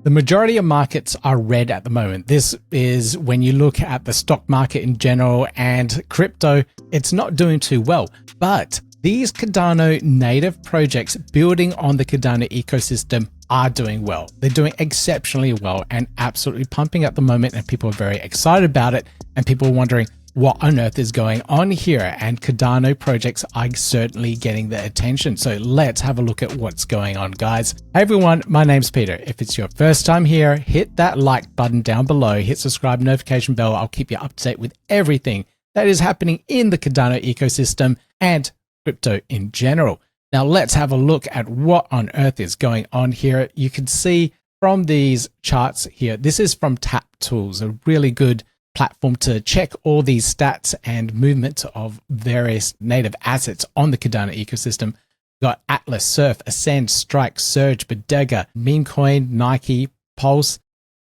The majority of markets are red at the moment. This is when you look at the stock market in general and crypto, it's not doing too well. But these Cardano native projects building on the Cardano ecosystem are doing well. They're doing exceptionally well and absolutely pumping at the moment, and people are very excited about it, and people are wondering what on earth is going on here, and Cardano projects are certainly getting the attention. So let's have a look at what's going on, guys. Hey everyone, my name's Peter. If it's your first time here, hit that like button down below, hit subscribe, notification bell. I'll keep you up to date with everything that is happening in the Cardano ecosystem and crypto in general. Now let's have a look at what on earth is going on here. You can see from these charts here, this is from Tap Tools, a really good platform to check all these stats and movement of various native assets on the Cardano ecosystem. We've got Atlas, Surf, Ascend, Strike, Surge, Bodega, Meme Coin, Nike, Pulse,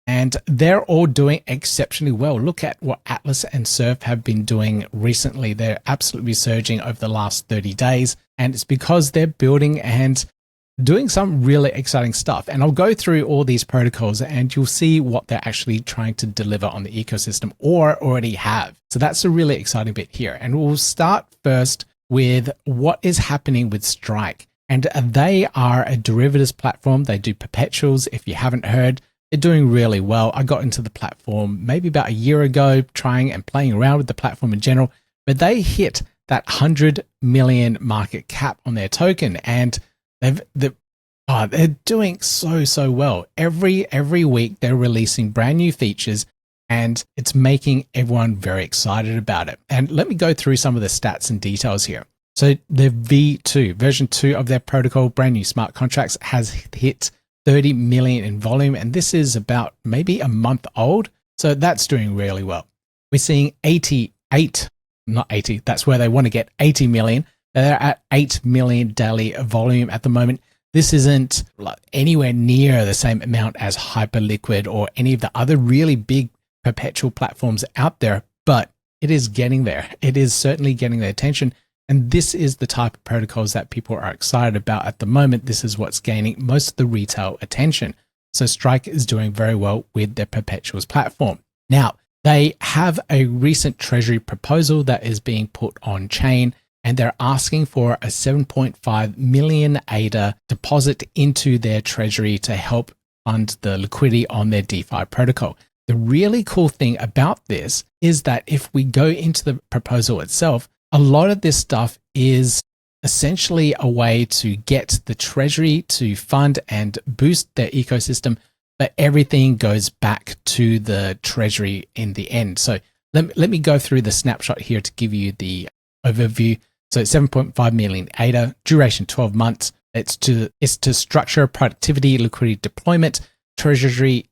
and they're all doing exceptionally well. Look at what Atlas and Surf have been doing recently. They're absolutely surging over the last 30 days, and it's because they're building and doing some really exciting stuff. And I'll go through all these protocols and you'll see what they're actually trying to deliver on the ecosystem or already have. So that's a really exciting bit here. And we'll start first with what is happening with Strike. And they are a derivatives platform. They do perpetuals. If you haven't heard, they're doing really well. I got into the platform maybe about a year ago, trying and playing around with the platform in general, but they hit that 100 million market cap on their token, and they're doing so well. Every week they're releasing brand new features, and it's making everyone very excited about it. And let me go through some of the stats and details here. So the V2 version 2 of their protocol, brand new smart contracts, has hit 30 million in volume, and this is about maybe a month old. So that's doing really well. We're seeing 88, not 80. That's where they want to get 80 million. They're at 8 million daily volume at the moment. This isn't anywhere near the same amount as Hyperliquid or any of the other really big perpetual platforms out there, but it is getting there. It is certainly getting their attention. And this is the type of protocols that people are excited about at the moment. This is what's gaining most of the retail attention. So Strike is doing very well with their perpetuals platform. Now, they have a recent Treasury proposal that is being put on chain, and they're asking for a 7.5 million ADA deposit into their treasury to help fund the liquidity on their DeFi protocol. The really cool thing about this is that if we go into the proposal itself, a lot of this stuff is essentially a way to get the treasury to fund and boost their ecosystem, but everything goes back to the treasury in the end. So let me go through the snapshot here to give you the overview. So 7.5 million ADA, duration 12 months. It's to structure productivity, liquidity deployment, treasury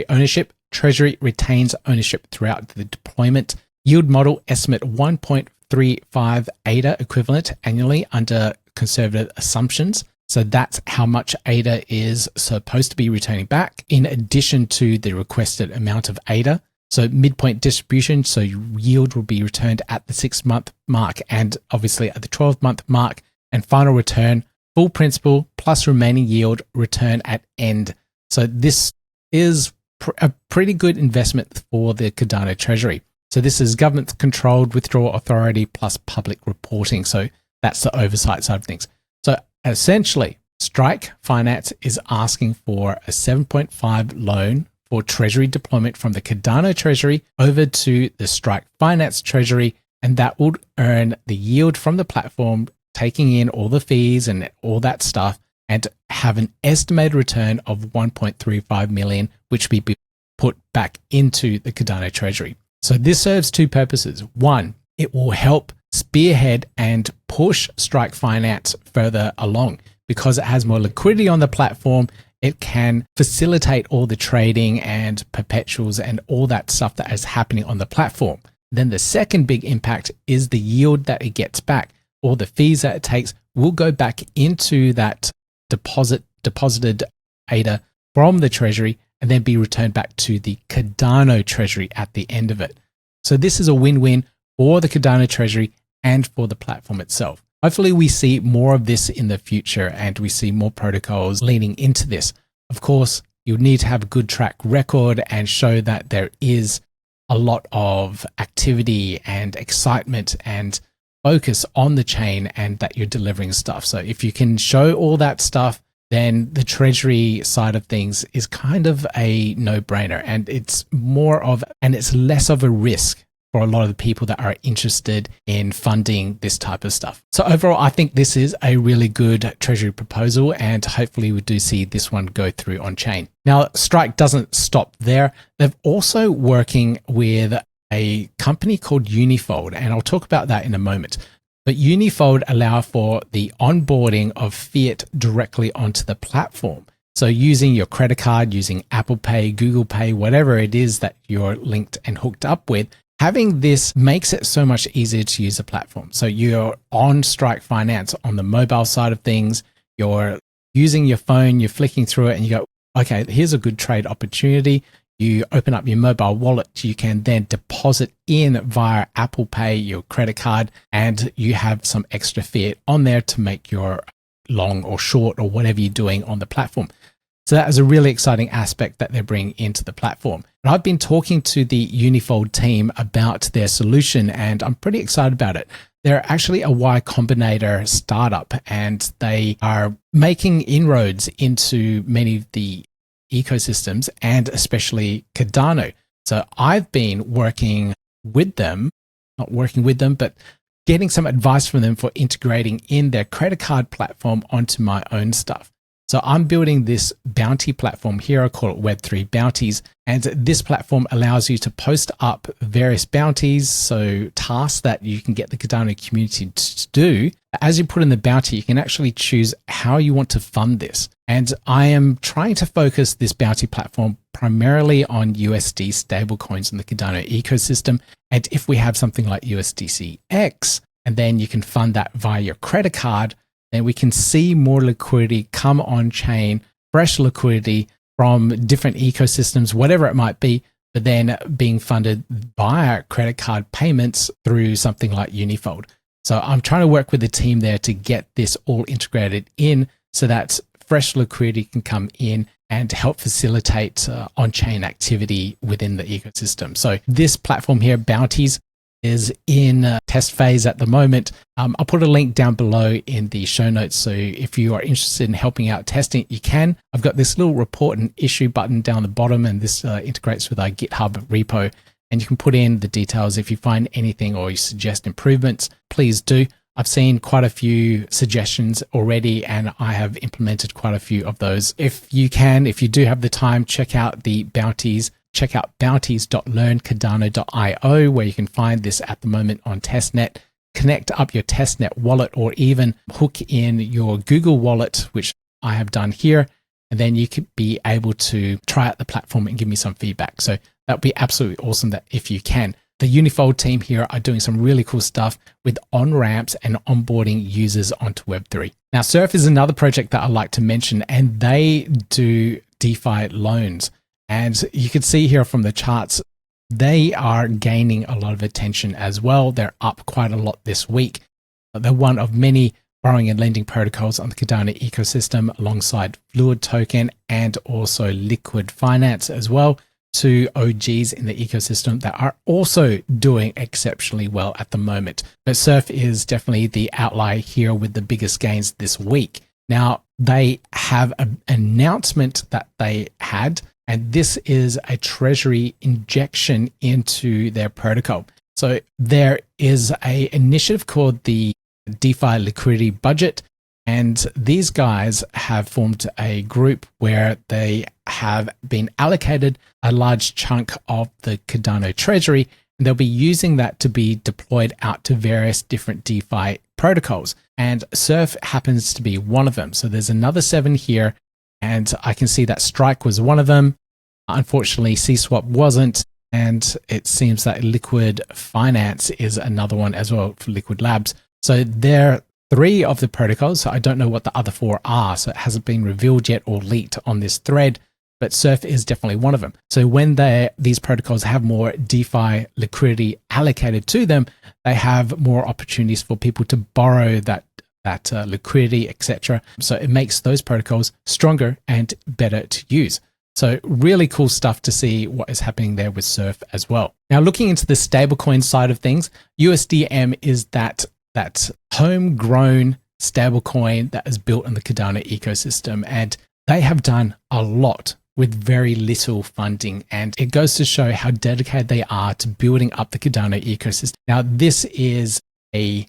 ownership. Treasury retains ownership throughout the deployment. Yield model estimate 1.35 ADA equivalent annually under conservative assumptions. So that's how much ADA is supposed to be returning back, in addition to the requested amount of ADA. So midpoint distribution, so yield will be returned at the 6-month mark and obviously at the 12-month mark, and final return, full principal plus remaining yield return at end. So this is a pretty good investment for the Cardano Treasury. So this is government controlled withdrawal authority plus public reporting. So that's the oversight side of things. So essentially, Strike Finance is asking for a 7.5 loan for treasury deployment from the Cardano Treasury over to the Strike Finance Treasury, and that would earn the yield from the platform, taking in all the fees and all that stuff, and have an estimated return of 1.35 million, which will be put back into the Cardano Treasury. So this serves two purposes. One, it will help spearhead and push Strike Finance further along because it has more liquidity on the platform. It can facilitate all the trading and perpetuals and all that stuff that is happening on the platform. Then the second big impact is the yield that it gets back. All the fees that it takes will go back into that deposited ADA from the treasury and then be returned back to the Cardano Treasury at the end of it. So this is a win-win for the Cardano Treasury and for the platform itself. Hopefully we see more of this in the future and we see more protocols leaning into this. Of course, you need to have a good track record and show that there is a lot of activity and excitement and focus on the chain and that you're delivering stuff. So if you can show all that stuff, then the treasury side of things is kind of a no-brainer, and it's less of a risk for a lot of the people that are interested in funding this type of stuff. So overall, I think this is a really good treasury proposal, and hopefully we do see this one go through on chain. Now, Strike doesn't stop there. They're also working with a company called Unifold, and I'll talk about that in a moment. But Unifold allow for the onboarding of fiat directly onto the platform. So using your credit card, using Apple Pay, Google Pay, whatever it is that you're linked and hooked up with, having this makes it so much easier to use the platform. So you're on Strike Finance on the mobile side of things, you're using your phone, you're flicking through it and you go, okay, here's a good trade opportunity. You open up your mobile wallet, you can then deposit in via Apple Pay, your credit card, and you have some extra fiat on there to make your long or short or whatever you're doing on the platform. So that is a really exciting aspect that they're bringing into the platform. And I've been talking to the Unifold team about their solution, and I'm pretty excited about it. They're actually a Y Combinator startup, and they are making inroads into many of the ecosystems and especially Cardano. So I've been working with them, not working with them, but getting some advice from them for integrating in their credit card platform onto my own stuff. So I'm building this bounty platform here. I call it Web3 Bounties. And this platform allows you to post up various bounties, so tasks that you can get the Cardano community to do. As you put in the bounty, you can actually choose how you want to fund this. And I am trying to focus this bounty platform primarily on USD stablecoins in the Cardano ecosystem. And if we have something like USDC X, and then you can fund that via your credit card, then we can see more liquidity come on chain, fresh liquidity from different ecosystems, whatever it might be, but then being funded via credit card payments through something like Unifold. So I'm trying to work with the team there to get this all integrated in so that fresh liquidity can come in and help facilitate on-chain activity within the ecosystem. So this platform here, Bounties, is in test phase at the moment. I'll put a link down below in the show notes. So if you are interested in helping out testing it, you can. I've got this little report and issue button down the bottom, and this integrates with our GitHub repo. And you can put in the details. If you find anything or you suggest improvements, please do. I've seen quite a few suggestions already, and I have implemented quite a few of those. If you do have the time, check out the bounties. Check out bounties.learncardano.io, where you can find this at the moment on testnet. Connect up your testnet wallet or even hook in your Google wallet, which I have done here. And then you could be able to try out the platform and give me some feedback. So that would be absolutely awesome that if you can. The Unifold team here are doing some really cool stuff with on-ramps and onboarding users onto Web3. Now, Surf is another project that I like to mention, and they do DeFi loans. And you can see here from the charts, they are gaining a lot of attention as well. They're up quite a lot this week. They're one of many borrowing and lending protocols on the Cardano ecosystem alongside Fluid Token and also Liquid Finance as well. Two OGs in the ecosystem that are also doing exceptionally well at the moment. But Surf is definitely the outlier here with the biggest gains this week. Now, they have an announcement that they had, and this is a treasury injection into their protocol. So there is an initiative called the DeFi Liquidity Budget, and these guys have formed a group where they have been allocated a large chunk of the Cardano treasury, and they'll be using that to be deployed out to various different DeFi protocols. And Surf happens to be one of them. So there's another 7 here, and I can see that Strike was one of them. Unfortunately, CSwap wasn't, and it seems that Liquid Finance is another one as well for Liquid Labs. So they're 3 of the protocols. So I don't know what the other 4 are. So it hasn't been revealed yet or leaked on this thread, but Surf is definitely one of them. So when these protocols have more DeFi liquidity allocated to them, they have more opportunities for people to borrow that liquidity, etc. So it makes those protocols stronger and better to use. So really cool stuff to see what is happening there with Surf as well. Now, looking into the stablecoin side of things, USDM is that homegrown stablecoin that is built in the Cardano ecosystem, and they have done a lot with very little funding, and it goes to show how dedicated they are to building up the Cardano ecosystem. Now, this is a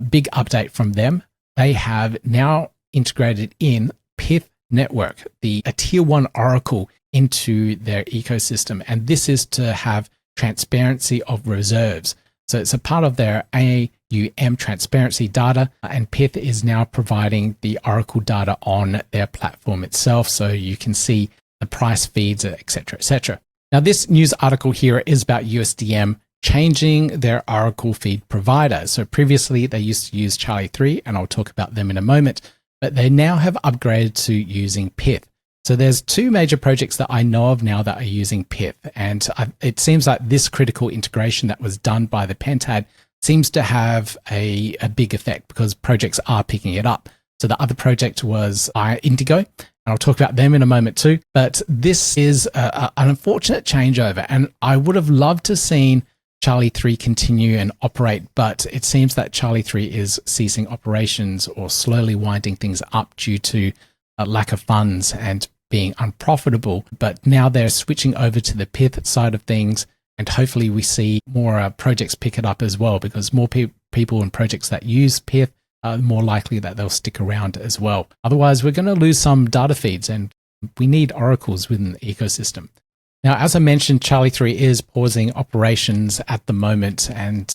big update from them. They have now integrated in Pyth network, a tier 1 oracle, into their ecosystem, and this is to have transparency of reserves. So it's a part of their AUM transparency data, and Pyth is now providing the oracle data on their platform itself, so you can see the price feeds, etc., etc. Now, this news article here is about USDM changing their oracle feed provider. So previously they used to use Charlie 3, and I'll talk about them in a moment, but they now have upgraded to using Pyth. So there's 2 major projects that I know of now that are using Pyth, and it seems like this critical integration that was done by the Pentad seems to have a big effect because projects are picking it up. So the other project was Indigo, and I'll talk about them in a moment too. But this is an unfortunate changeover, and I would have loved to seen Charlie 3 continue and operate, but it seems that Charlie 3 is ceasing operations or slowly winding things up due to a lack of funds and being unprofitable. But now they're switching over to the Pyth side of things, and hopefully we see more projects pick it up as well, because more people and projects that use Pyth are more likely that they'll stick around as well. Otherwise, we're going to lose some data feeds, and we need oracles within the ecosystem. Now, as I mentioned, Charlie 3 is pausing operations at the moment, and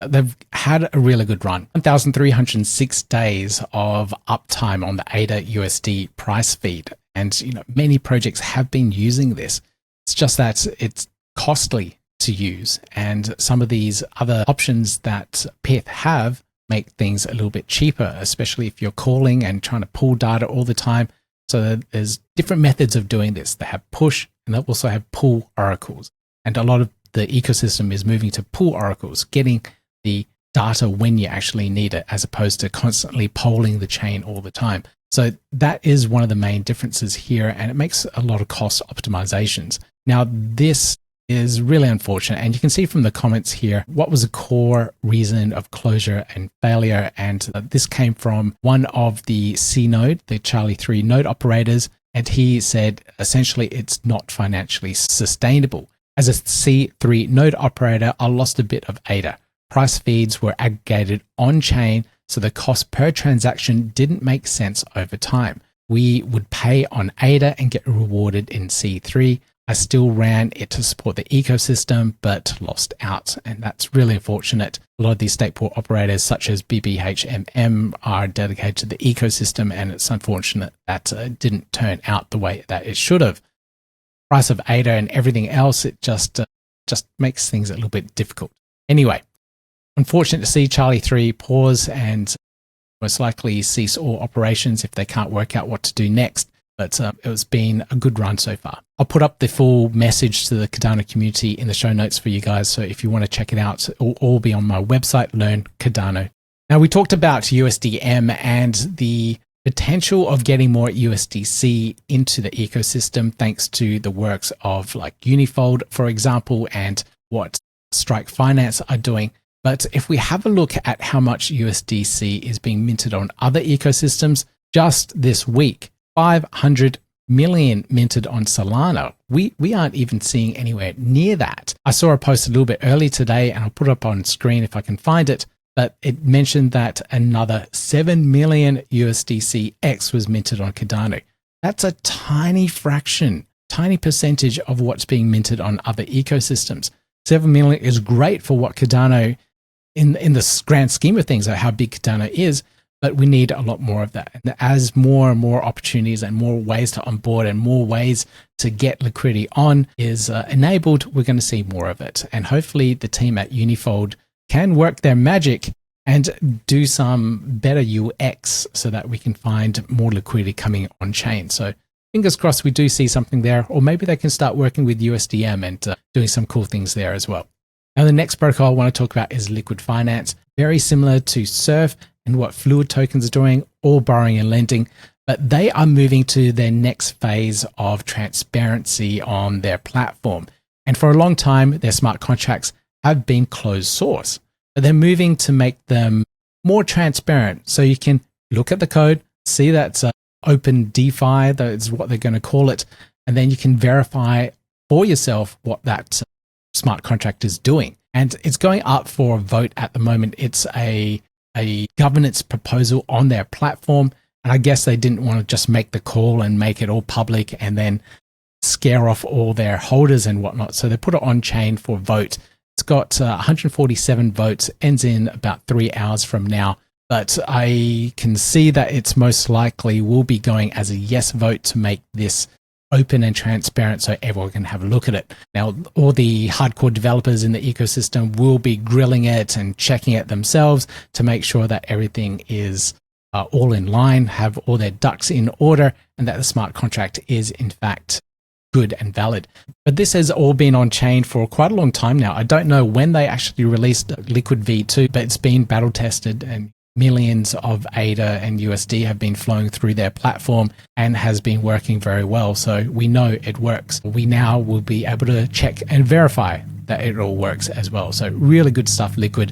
they've had a really good run. 1,306 days of uptime on the ADAOZ price feed. And many projects have been using this. It's just that it's costly to use, and some of these other options that Pyth have make things a little bit cheaper, especially if you're calling and trying to pull data all the time. So there's different methods of doing this. They have push, and they also have pull oracles. And a lot of the ecosystem is moving to pull oracles, getting the data when you actually need it, as opposed to constantly polling the chain all the time. So that is one of the main differences here, and it makes a lot of cost optimizations. Now, this is really unfortunate, and you can see from the comments here what was a core reason of closure and failure, and this came from one of the C node, the Charlie 3 node operators, and he said essentially it's not financially sustainable. As a C3 node operator, I lost a bit of ADA. Price feeds were aggregated on-chain, so the cost per transaction didn't make sense over time. We would pay on ADA and get rewarded in C3. I still ran it to support the ecosystem, but lost out, and that's really unfortunate. A lot of these stake pool operators, such as BBHMM, are dedicated to the ecosystem, and it's unfortunate that it didn't turn out the way that it should have. Price of ADA and everything else, it just makes things a little bit difficult. Anyway, unfortunate to see Charlie 3 pause and most likely cease all operations if they can't work out what to do next. But it's been a good run so far. I'll put up the full message to the Cardano community in the show notes for you guys. So if you want to check it out, it will all be on my website, Learn Cardano. Now, we talked about USDM and the potential of getting more USDC into the ecosystem, thanks to the works of like Unifold, for example, and what Strike Finance are doing. But if we have a look at how much USDC is being minted on other ecosystems, just this week, 500 million minted on Solana. We aren't even seeing anywhere near that. I saw a post a little bit early today, and I'll put it up on screen if I can find it, but it mentioned that another 7 million USDC-X was minted on Cardano. That's a tiny fraction, tiny percentage of what's being minted on other ecosystems. 7 million is great for what Cardano, in the grand scheme of things, how big Cardano is, but we need a lot more of that. And as more and more opportunities and more ways to onboard and more ways to get liquidity on is enabled, we're going to see more of it. And hopefully the team at Unifold can work their magic and do some better UX so that we can find more liquidity coming on chain. So fingers crossed we do see something there, or maybe they can start working with USDM and doing some cool things there as well. Now, the next protocol I want to talk about is Liquid Finance. Very similar to Surf and what Fluid tokens are doing, all borrowing and lending. but they are moving to their next phase of transparency on their platform. And for a long time, their smart contracts have been closed source, but they're moving to make them more transparent. So you can look at the code, see that's open DeFi, that is what they're going to call it. And then you can verify for yourself what that smart contract is doing. And it's going up for a vote at the moment. It's a governance proposal on their platform. And I guess they didn't want to just make the call and make it all public and then scare off all their holders and whatnot. So they put it on chain for vote. It's got 147 votes, ends in about 3 hours from now. But I can see that it's most likely will be going as a yes vote to make this open and transparent so everyone can have a look at it. Now, all the hardcore developers in the ecosystem will be grilling it and checking it themselves to make sure that everything is all in line, have all their ducks in order, and that the smart contract is in fact good and valid. But this has all been on chain for quite a long time now. I don't know when they actually released Liquid V2, but it's been battle tested and millions of ADA and USD have been flowing through their platform and has been working very well. So we know it works. We now will be able to check and verify that it all works as well. So really good stuff, Liquid.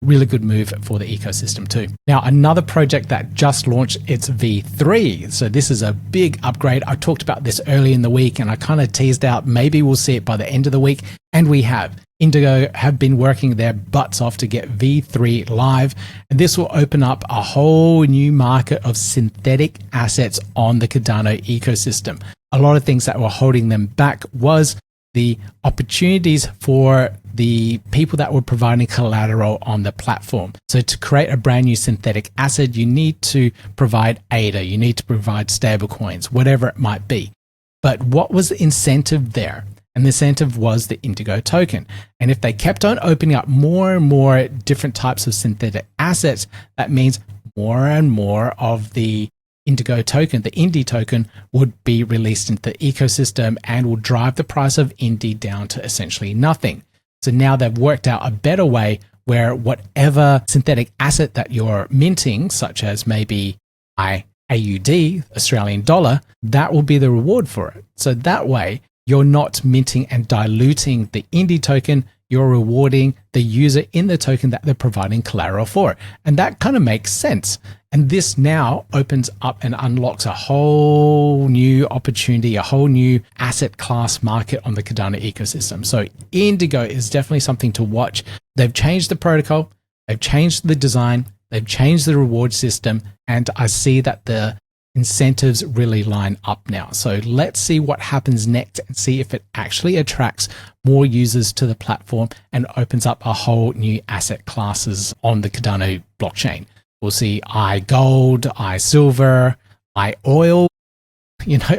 Really good move for the ecosystem too. Now, another project that just launched, it's V3. So this is a big upgrade. I talked about this early in the week and I kind of teased out maybe we'll see it by the end of the week. And we have. Indigo have been working their butts off to get V3 live. And this will open up a whole new market of synthetic assets on the Cardano ecosystem. A lot of things that were holding them back was the opportunities for the people that were providing collateral on the platform. So to create a brand new synthetic asset, you need to provide ADA, you need to provide stablecoins, whatever it might be. But what was the incentive there? And the incentive was the Indigo token. And if they kept on opening up more and more different types of synthetic assets, that means more and more of the Indigo token, the Indy token, would be released into the ecosystem and will drive the price of Indy down to essentially nothing. So now they've worked out a better way where whatever synthetic asset that you're minting, such as maybe AUD, Australian dollar, that will be the reward for it. So that way you're not minting and diluting the Indy token, you're rewarding the user in the token that they're providing collateral for. And that kind of makes sense. And this now opens up and unlocks a whole new opportunity, a whole new asset class market on the Cardano ecosystem. So Indigo is definitely something to watch. They've changed the protocol, they've changed the design, they've changed the reward system, and I see that the incentives really line up now. So let's see what happens next and see if it actually attracts more users to the platform and opens up a whole new asset classes on the Cardano blockchain. We'll see iGold, iSilver, iOil,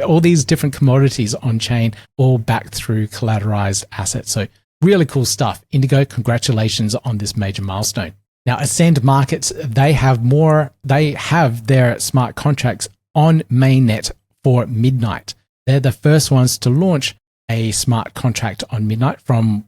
all these different commodities on chain, all backed through collateralized assets. So really cool stuff. Indigo, congratulations on this major milestone. Now, Ascend Markets, they have their smart contracts on mainnet for midnight. They're the first ones to launch a smart contract on midnight from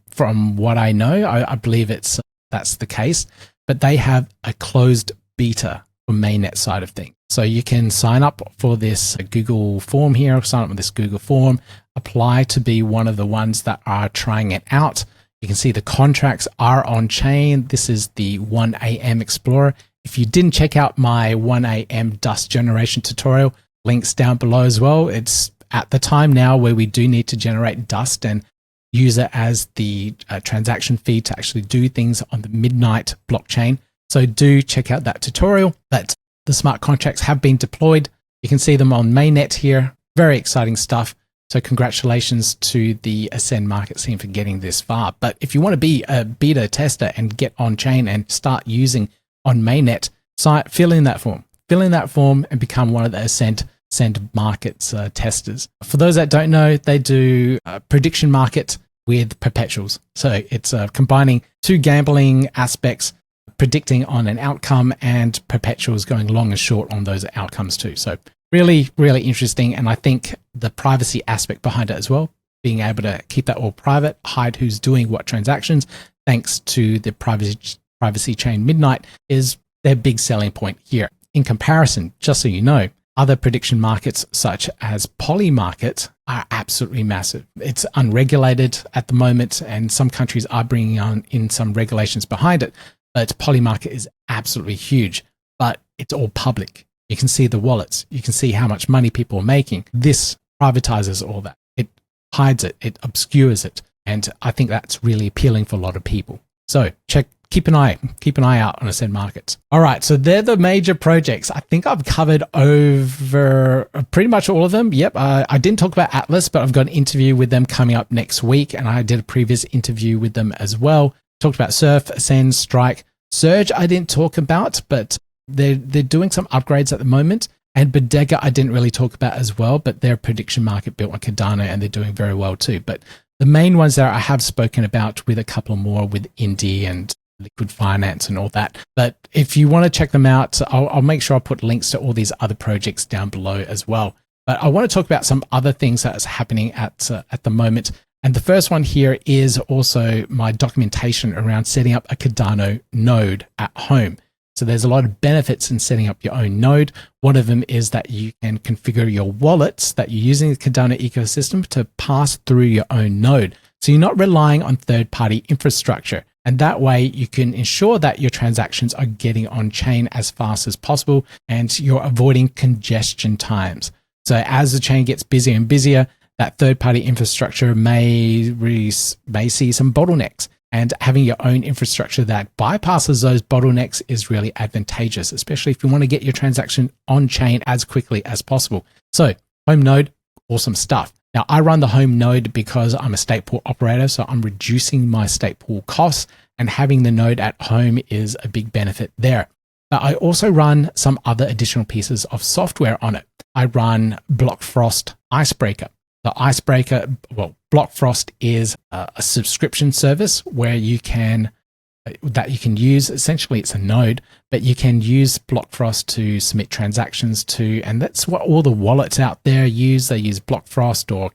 what I know. I believe that's the case, but they have a closed beta for mainnet side of things. So you can sign up for this Google form here, sign up with this Google form, apply to be one of the ones that are trying it out. You can see the contracts are on chain. This is the 1AM Explorer. If you didn't check out my 1AM dust generation tutorial, links down below as well. It's at the time now where we do need to generate dust and use it as the transaction fee to actually do things on the Midnight blockchain. So do check out that tutorial. But the smart contracts have been deployed. You can see them on mainnet here. Very exciting stuff. So congratulations to the Ascend Market team for getting this far. But if you want to be a beta tester and get on chain and start using on mainnet, fill in that form and become one of the Ascend Markets testers. For those that don't know, they do prediction market with perpetuals. So it's combining two gambling aspects, predicting on an outcome, and perpetuals going long and short on those outcomes too. So really, really interesting. And I think the privacy aspect behind it as well, being able to keep that all private, hide who's doing what transactions, thanks to the privacy chain Midnight, is their big selling point here. In comparison, just so you know, Other prediction markets, such as poly market, are absolutely massive. It's unregulated at the moment, and some countries are bringing on in some regulations behind it. But poly market is absolutely huge, but it's all public. You can see the wallets. You can see how much money people are making. This privatizes all that. It hides it. It obscures it. And I think that's really appealing for a lot of people. So keep an eye out on Ascend Markets. All right, so they're the major projects. I think I've covered over pretty much all of them. Yep, I didn't talk about Atlas, but I've got an interview with them coming up next week, and I did a previous interview with them as well. Talked about Surf, Ascend, Strike. Surge I didn't talk about, but they're doing some upgrades at the moment. And Bodega I didn't really talk about as well, but they're a prediction market built on Cardano, and they're doing very well too. But the main ones there I have spoken about, with a couple more with Indie and Liquid Finance and all that. But if you want to check them out, I'll make sure I put links to all these other projects down below as well. But I want to talk about some other things that's happening at the moment. And the first one here is also my documentation around setting up a Cardano node at home. So there's a lot of benefits in setting up your own node. One of them is that you can configure your wallets that you're using the Cardano ecosystem to pass through your own node. So you're not relying on third-party infrastructure. And that way you can ensure that your transactions are getting on chain as fast as possible, and you're avoiding congestion times. So as the chain gets busier and busier, that third-party infrastructure may see some bottlenecks. And having your own infrastructure that bypasses those bottlenecks is really advantageous, especially if you want to get your transaction on chain as quickly as possible. So home node, awesome stuff. Now I run the home node because I'm a stake pool operator, so I'm reducing my stake pool costs, and having the node at home is a big benefit there. But I also run some other additional pieces of software on it. I run Blockfrost Icebreaker. The Icebreaker, well, Blockfrost is a subscription service where you can use. Essentially, it's a node, but you can use Blockfrost to submit transactions to, and that's what all the wallets out there use. They use Blockfrost or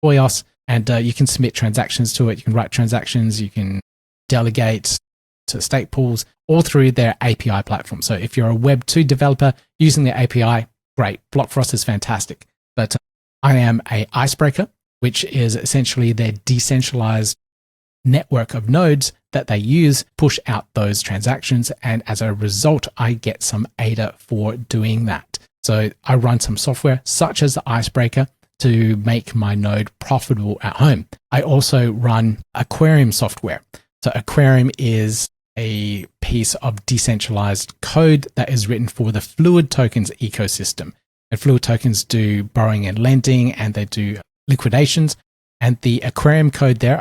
Koios, and you can submit transactions to it. You can write transactions. You can delegate to stake pools all through their API platform. So if you're a Web 2 developer using their API, great. Blockfrost is fantastic. But I am a Icebreaker, which is essentially their decentralized network of nodes that they use, push out those transactions. And as a result, I get some ADA for doing that. So I run some software such as the Icebreaker to make my node profitable at home. I also run Aquarium software. So Aquarium is a piece of decentralized code that is written for the Fluid tokens ecosystem. And Fluid tokens do borrowing and lending, and they do liquidations. And the Aquarium code there,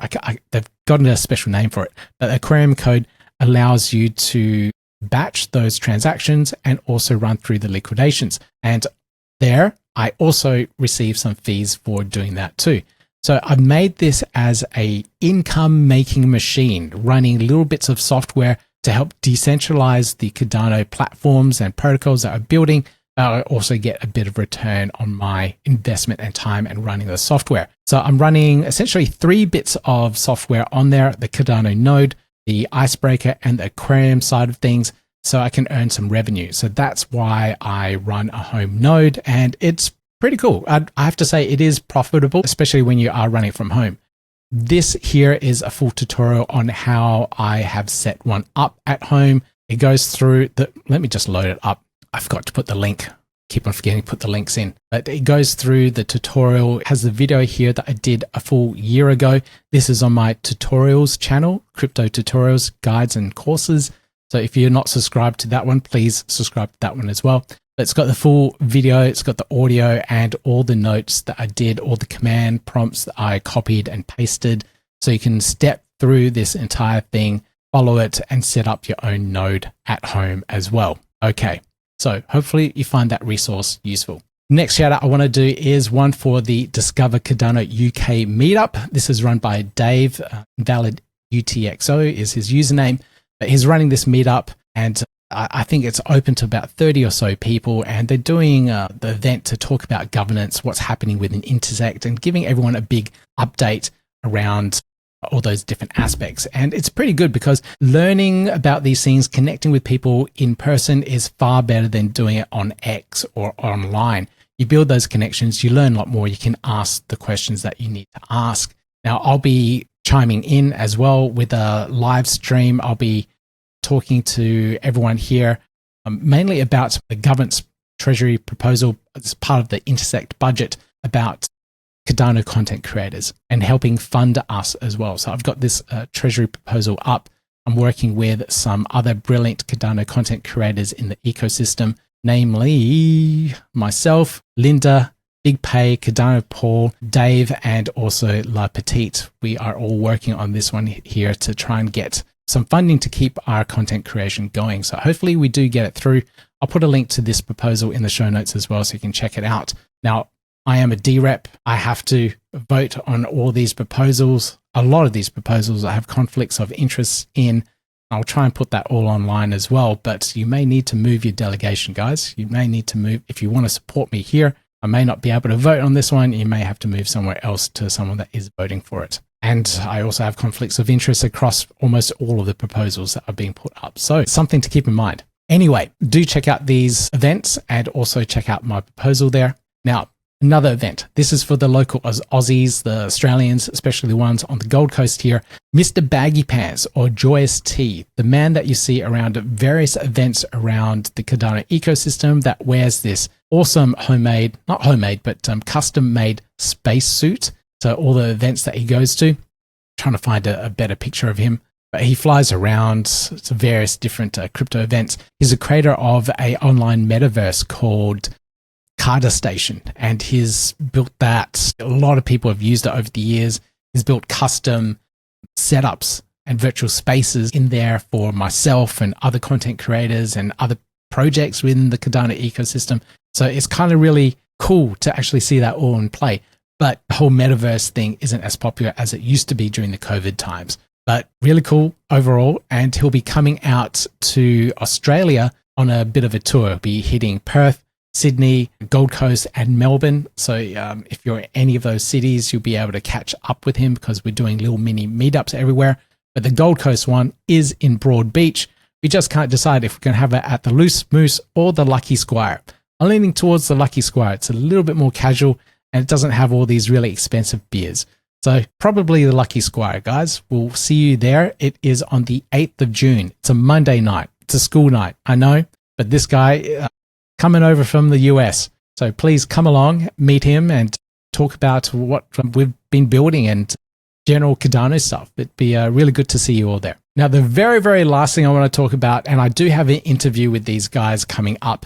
they've gotten a special name for it, but Aquarium code allows you to batch those transactions and also run through the liquidations. And there, I also receive some fees for doing that too. So I've made this as a income making machine, running little bits of software to help decentralize the Cardano platforms and protocols that I'm building. I also get a bit of return on my investment and time and running the software. So I'm running essentially 3 bits of software on there: the Cardano node, the Icebreaker, and the Aquarium side of things, so I can earn some revenue. So that's why I run a home node, and it's pretty cool. I have to say it is profitable, especially when you are running from home. This here is a full tutorial on how I have set one up at home. It goes through let me just load it up. I forgot to put the link. Keep on forgetting to put the links in. But it goes through the tutorial. It has the video here that I did a full year ago. This is on my tutorials channel, Crypto Tutorials, Guides and Courses. So if you're not subscribed to that one, please subscribe to that one as well. But it's got the full video, it's got the audio and all the notes that I did, all the command prompts that I copied and pasted. So you can step through this entire thing, follow it, and set up your own node at home as well. Okay. So hopefully you find that resource useful. Next shout out I want to do is one for the Discover Cardano UK Meetup. This is run by Dave. Valid UTXO is his username. But he's running this meetup, and I think it's open to about 30 or so people, and they're doing the event to talk about governance, what's happening within Intersect, and giving everyone a big update around all those different aspects. And it's pretty good because learning about these things, connecting with people in person is far better than doing it on X or online. You build those connections, you learn a lot more, you can ask the questions that you need to ask. Now, I'll be chiming in as well with a live stream. I'll be talking to everyone here mainly about the government's Treasury proposal as part of the Intersect budget about Cardano content creators and helping fund us as well. So I've got this Treasury proposal up. I'm working with some other brilliant Cardano content creators in the ecosystem, namely myself, Linda, Big Pay, Cardano Paul, Dave, and also La Petite. We are all working on this one here to try and get some funding to keep our content creation going. So hopefully we do get it through. I'll put a link to this proposal in the show notes as well so you can check it out. Now, I am a DREP. I have to vote on all these proposals. A lot of these proposals I have conflicts of interest in. I'll try and put that all online as well, but you may need to move your delegation, guys. You may need to move, if you want to support me here, I may not be able to vote on this one. You may have to move somewhere else to someone that is voting for it. And I also have conflicts of interest across almost all of the proposals that are being put up. So something to keep in mind. Anyway, do check out these events and also check out my proposal there. Now, another event. This is for the local Aussies, the Australians, especially the ones on the Gold Coast here. Mr. Baggy Pants or Joyous T, the man that you see around various events around the Cardano ecosystem that wears this awesome homemade, not homemade, but custom made space suit. So all the events that he goes to, trying to find a better picture of him. But he flies around to various different crypto events. He's a creator of an online metaverse called Cardano Station, and he's built that. A lot of people have used it over the years. He's built custom setups and virtual spaces in there for myself and other content creators and other projects within the Cardano ecosystem. So it's kind of really cool to actually see that all in play. But the whole metaverse thing isn't as popular as it used to be during the COVID times. But really cool overall. And he'll be coming out to Australia on a bit of a tour. He'll be hitting Perth, Sydney, Gold Coast, and Melbourne. So if you're in any of those cities, you'll be able to catch up with him because we're doing little mini meetups everywhere. But the Gold Coast one is in Broad Beach. We just can't decide if we're going to have it at the Loose Moose or the Lucky Squire. I'm leaning towards the Lucky Squire. It's a little bit more casual and it doesn't have all these really expensive beers. So probably the Lucky Squire, guys. We'll see you there. It is on the 8th of June. It's a Monday night. It's a school night, I know. But this guy coming over from the US. So please come along, meet him, and talk about what we've been building and general Cardano stuff. It'd be really good to see you all there. Now, the very, very last thing I want to talk about, and I do have an interview with these guys coming up.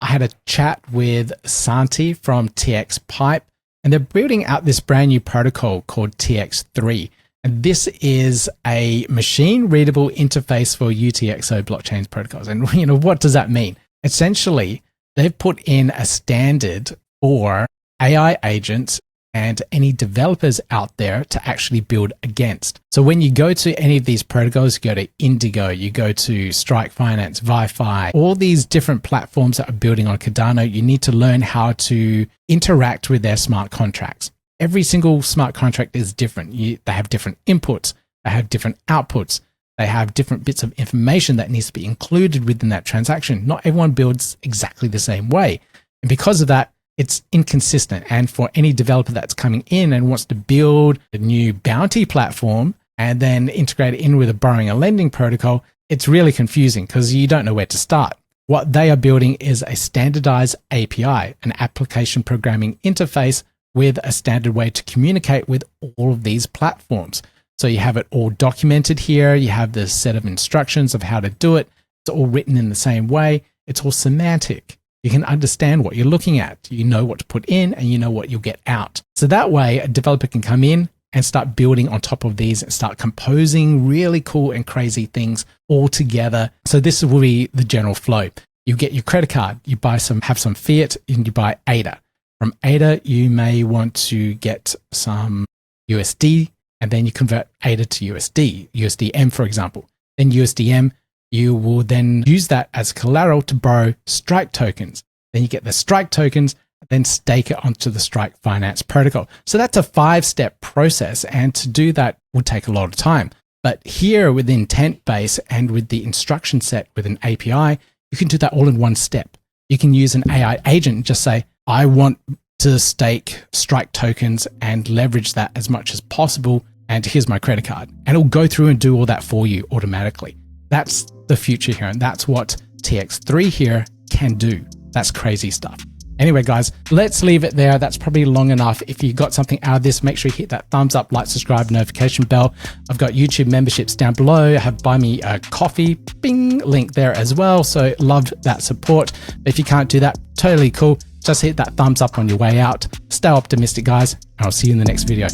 I had a chat with Santi from TX Pipe, and they're building out this brand new protocol called TX3. And this is a machine-readable interface for UTXO blockchain protocols. And you know, what does that mean? Essentially, they've put in a standard for AI agents and any developers out there to actually build against. So when you go to any of these protocols, you go to Indigo, you go to Strike Finance, Wi-Fi, all these different platforms that are building on Cardano, you need to learn how to interact with their smart contracts. Every single smart contract is different. They have different inputs, they have different outputs, they have different bits of information that needs to be included within that transaction. Not everyone builds exactly the same way. And because of that, it's inconsistent. And for any developer that's coming in and wants to build a new bounty platform and then integrate it in with a borrowing and lending protocol, it's really confusing because you don't know where to start. What they are building is a standardized API, an application programming interface with a standard way to communicate with all of these platforms. So you have it all documented here. You have the set of instructions of how to do it. It's all written in the same way. It's all semantic. You can understand what you're looking at. You know what to put in and you know what you'll get out. So that way a developer can come in and start building on top of these and start composing really cool and crazy things all together. So this will be the general flow. You get your credit card, you buy have some fiat, and you buy ADA. From ADA, you may want to get some USD, and then you convert ADA to USD, USDM, for example. Then USDM, you will then use that as collateral to borrow Strike tokens. Then you get the Strike tokens, then stake it onto the Strike Finance protocol. So that's a 5-step process. And to do that would take a lot of time. But here with the intent base and with the instruction set with an API, you can do that all in one step. You can use an AI agent and just say, I want to stake Strike tokens and leverage that as much as possible. And here's my credit card. And it'll go through and do all that for you automatically. That's the future here. And that's what TX3 here can do. That's crazy stuff. Anyway, guys, let's leave it there. That's probably long enough. If you got something out of this, make sure you hit that thumbs up, like, subscribe, notification bell. I've got YouTube memberships down below. I have Buy Me a Coffee, bing, link there as well. So love that support. But if you can't do that, totally cool. Just hit that thumbs up on your way out. Stay optimistic, guys, and I'll see you in the next video.